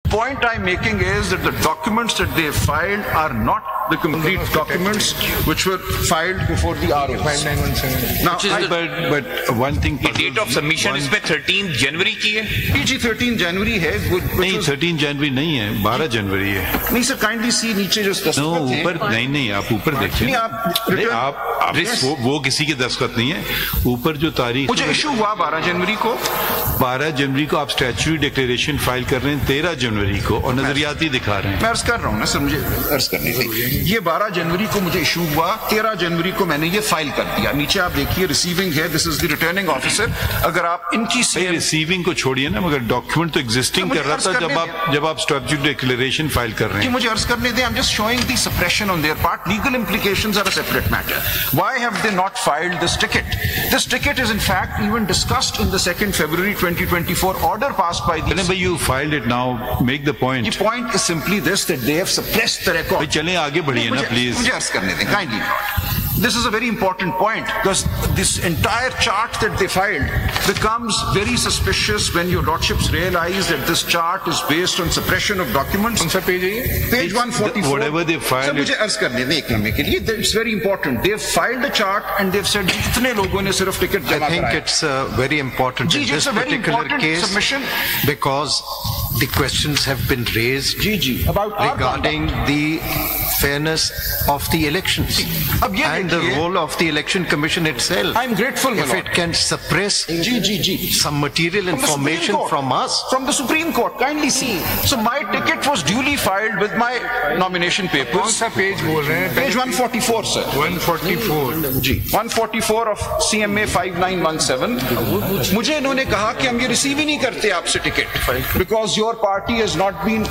point I'm making is that the documents that they filed are not the complete documents which were filed before the ROs. Now, but one thing. The date of submission is 13 January की है? PG 13 January है. नहीं 13 जनवरी नहीं है, 12 जनवरी है. नहीं sir, kindly सी नीचे जो दस्तखत हैं. ऊपर नहीं आप ऊपर देखिए. आप वो किसी के दस्तखत नहीं है. ऊपर जो तारीख मुझे इशू हुआ 12 जनवरी को. 12 जनवरी को आप स्टैट्यूटरी डिक्लेरेशन फाइल कर रहे हैं 13 जनवरी को और नजरियाती दिखा रहे हैं. मैं अर्ज कर रहा हूँ ना सर, मुझे अर्ज करने दीजिए. ये 12 जनवरी को मुझे इशू हुआ, 13 जनवरी को मैंने ये फाइल कर दिया. नीचे आप देखिए रिसीविंग है, this is the returning officer. अगर आप इनकी रिसीविंग को छोड़िए ना, मगर डॉक्यूमेंट तो एग्जिस्टिंग कर रहा था जब आप स्टैट्यूटरी डिक्लेरेशन फाइल कर रहे हैं. मुझे अर्ज करने दें. I am just showing the suppression on their part. Legal implications are a separate matter. Why have they not filed this ticket? This ticket is in fact even discussed in the 2nd February 2024 order passed by the... But you filed it now. Make the point. The point is simply this, that they have suppressed the record. चलें आगे बढ़िए ना please. मुझे अर्ज करने दें, kindly not. This is a very important point because this entire chart that they filed becomes very suspicious when your lordships realize that this chart is based on suppression of documents. कौन सा page है ये? Page 144. Whatever they filed. Sir मुझे अर्ज करने दें एक लम्हे के लिए. It's very important. They have filed a chart and they've said इतने लोगों ने सिर्फ टिकट जमा कराया. I think it's very important in this particular case submission because the questions have been raised about regarding the fairness of the elections and the role of the Election Commission itself. I'm grateful if it can suppress some material information from us. From the Supreme Court, kindly see. So my ticket was duly filed with my nomination papers. कौन सा page बोल रहे हैं? Page 144 sir. 144 ji 144 of CMA 5917. मुझे इन्होंने कहा कि हम ये रिसीव ही नहीं करते आपसे ticket because your party has not been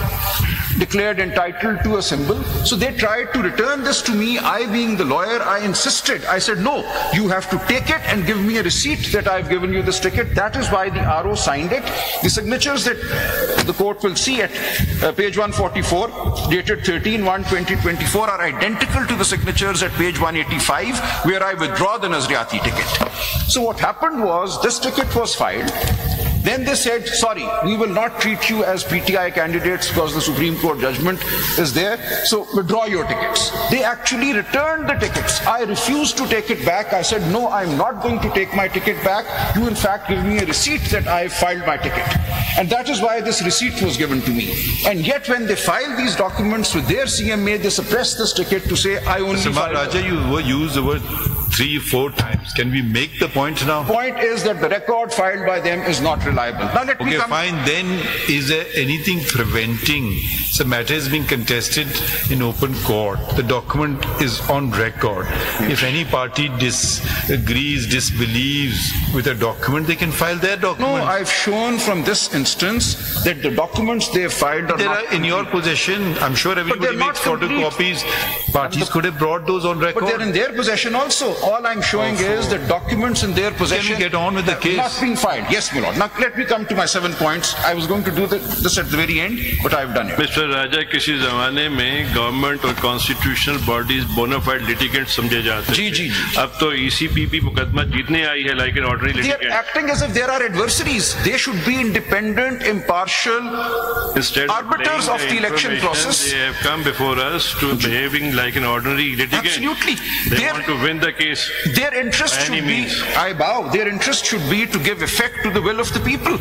declared entitled to a symbol. So they tried to return this to me. I being the lawyer, I insisted. I said, no, you have to take it and give me a receipt that I've given you this ticket. That is why the RO signed it. The signatures that the court will see at page 144, dated 13/1/2024, are identical to the signatures at page 185, where I withdraw the Nazriati ticket. So what happened was, this ticket was filed. Then they said, sorry, we will not treat you as PTI candidates because the Supreme Court judgment is there, so withdraw your tickets. They actually returned the tickets. I refused to take it back. I said, no, I'm not going to take my ticket back. You in fact give me a receipt that I filed my ticket. And that is why this receipt was given to me. And yet when they filed these documents with their CMA, they suppressed this ticket to say, I only filed... Raja, you used the word 3-4 times. Can we make the point now? The point is that the record filed by them is not reliable. Now let me come... fine. Then is there anything preventing the matter is being contested in open court? The document is on record. Yes. If any party disagrees, disbelieves with a document, they can file their document. No, I've shown from this instance that the documents they have filed are not in your possession. I'm sure everybody makes photocopies. Parties could have brought those on record. But they're in their possession also. All I'm showing is that documents in their possession... Can we get on with the case? ...not being filed. Yes, my lord. Now let me come to my 7 points. I was going to do this at the very end, but I've done it. Mr. Raja, किसी ज़माने में government और constitutional bodies bonafide litigant समझे जाते हैं. जी. अब तो ECPP मुकदमा जीतने आई है like an ordinary litigant. They are acting as if there are adversaries. They should be independent, impartial, arbiters of the election process. They have come before us to behaving like an ordinary litigant. Absolutely. They want to win the case. Their interest should be, I bow, their interest should be to give effect to the will of the people.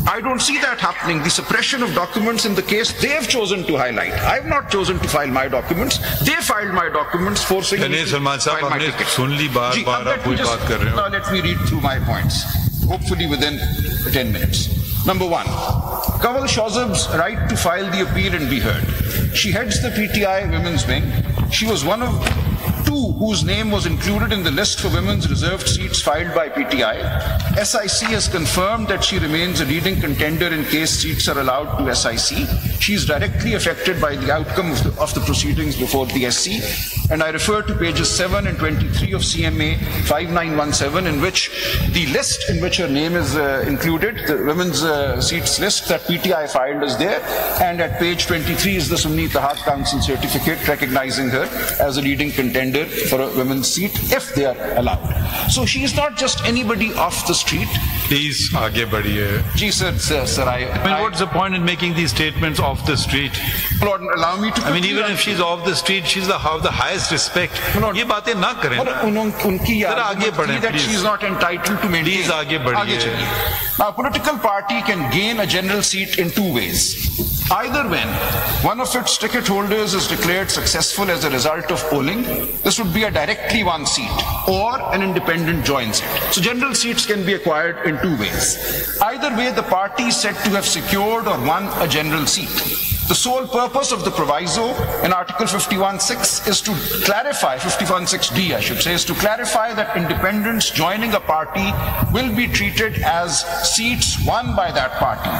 I don't see that happening. The suppression of documents in the case they have chosen to highlight. I have not chosen to file my documents. They filed my documents, forcing me to file my tickets. Now let me read through my points, hopefully within 10 minutes. Number 1, Kanwal Shawzab's right to file the appeal and be heard. She heads the PTI Women's Wing. She was one of 2 whose name was included in the list for women's reserved seats filed by PTI. SIC has confirmed that she remains a leading contender in case seats are allowed to SIC. She is directly affected by the outcome of the proceedings before the SC. And I refer to pages 7 and 23 of CMA 5917, in which the list in which her name is included, the women's seats list that PTI filed is there. And at page 23 is the Sunni Ittihad Council certificate recognizing her as a leading contender for a women's seat if they are allowed. So she is not just anybody off the street. Please, आगे बढ़िए. Ji sir, I mean, what's the point in making these statements off the street? Lord, allow me to. I mean, even if she's off the street, she's the highest respect. ये बातें ना करें. उनकी आगे बढ़ें, that she is not entitled to maintain. Please आगे बढ़िए. Now, a political party can gain a general seat in two ways. Either when one of its ticket holders is declared successful as a result of polling, this would be a directly won seat, or an independent joins it. So general seats can be acquired in two ways. Either way, the party is said to have secured or won a general seat. The sole purpose of the proviso in Article 51(6) is to clarify, 51(6)(d) I should say, is to clarify that independents joining a party will be treated as seats won by that party.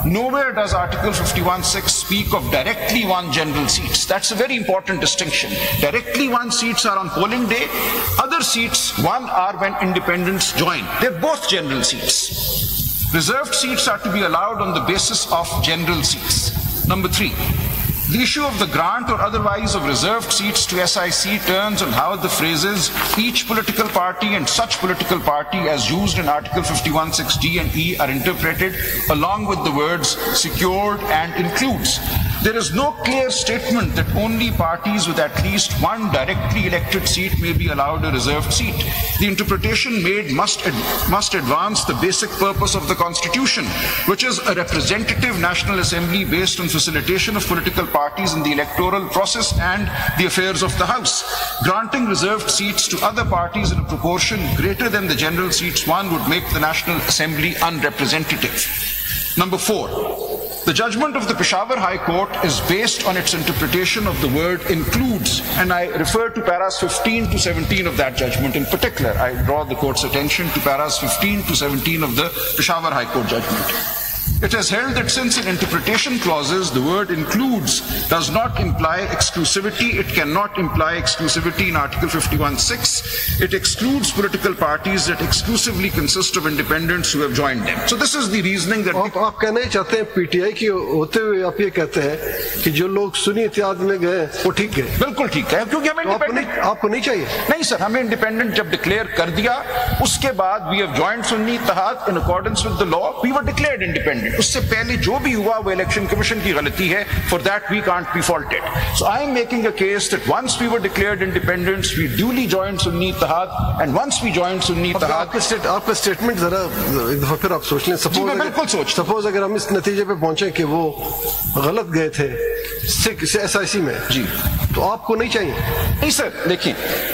Nowhere does Article 51(6) speak of directly won general seats. That's a very important distinction. Directly won seats are on polling day. Other seats won are when independents join. They're both general seats. Reserved seats are to be allowed on the basis of general seats. Number 3, the issue of the grant or otherwise of reserved seats to SIC turns on how the phrases each political party and such political party as used in Article 51(6)(d) and E are interpreted, along with the words secured and includes. There is no clear statement that only parties with at least one directly elected seat may be allowed a reserved seat. The interpretation made must advance the basic purpose of the Constitution, which is a representative National Assembly based on facilitation of political parties in the electoral process and the affairs of the House. Granting reserved seats to other parties in a proportion greater than the general seats won would make the National Assembly unrepresentative. Number 4. The judgment of the Peshawar High Court is based on its interpretation of the word includes, and I refer to paras 15 to 17 of that judgment. In particular, I draw the court's attention to paras 15 to 17 of the Peshawar High Court judgment. It has held that since in interpretation clauses the word includes does not imply exclusivity, it cannot imply exclusivity in Article 51(6). It excludes political parties that exclusively consist of independents who have joined them. So this is the reasoning that... आप कहना ही चाहते हैं PTI की होते हुए आप ये कहते हैं कि जो लोग सुन्नी इत्तेहाद में गए वो ठीक गए? बिल्कुल ठीक है, क्योंकि हमें इंडिपेंडेंट आपको नहीं चाहिए? नहीं सर, हमें इंडिपेंडेंट जब डिक्लेयर कर दिया उसके बाद we have joined Sunni Ittehad in accordance with the law, we were declared independent. उससे पहले जो भी हुआ वो इलेक्शन कमीशन की गलती है. For that we can't be faulted. So I am making a case that once we were declared independents, we duly joined Sunni Ittihad, and once we joined Sunni Ittihad... आपका statement जरा एक दफा फिर आप सोच लें. सपोज अगर हम इस नतीजे पे पहुंचे कि वो गलत गए थे SIC में जी, तो आपको नहीं चाहिए? नहीं सर, देखिए,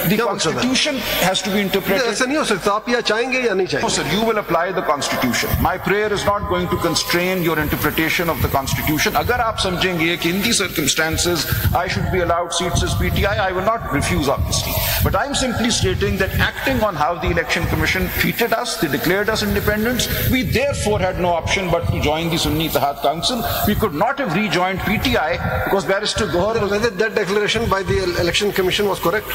the constitution has to be interpreted. ऐसा नहीं हो सकता. आप या चाहेंगे या नहीं चाहेंगे? No sir, you will apply the constitution. My prayer is not going to constrain your interpretation of the constitution. अगर आप समझेंगे कि in these circumstances I should be allowed seats as PTI, I will not refuse obviously. But I am simply stating that acting on how the election commission treated us, they declared us independents, we therefore had no option but to join the Sunni Ittihad Council. We could not have rejoined PTI because Barrister Gohar... Whether that declaration by the election commission was correct?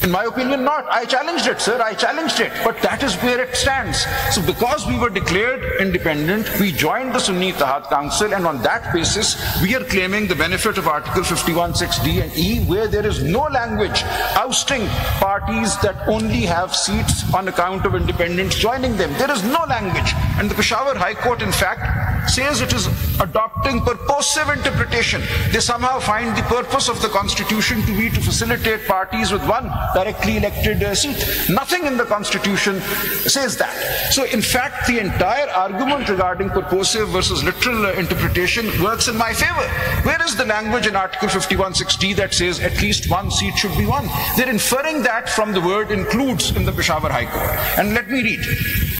In my opinion, not. I challenged it, sir. I challenged it. But that is where it stands. So because we were declared independent, we joined the Sunni Ittihad Council, and on that basis, we are claiming the benefit of Article 51(6)(d) and E, where there is no language ousting parties that only have seats on account of independents joining them. There is no language. And the Peshawar High Court, in fact, says it is adopting purposive interpretation. They somehow find the purpose of the Constitution to be to facilitate parties with one directly elected seat. Nothing in the Constitution says that. So in fact, the entire argument regarding purposive versus literal interpretation works in my favor. Where is the language in Article 51(6)(d) that says at least one seat should be won? They're inferring that from the word includes in the Peshawar High Court. And let me read.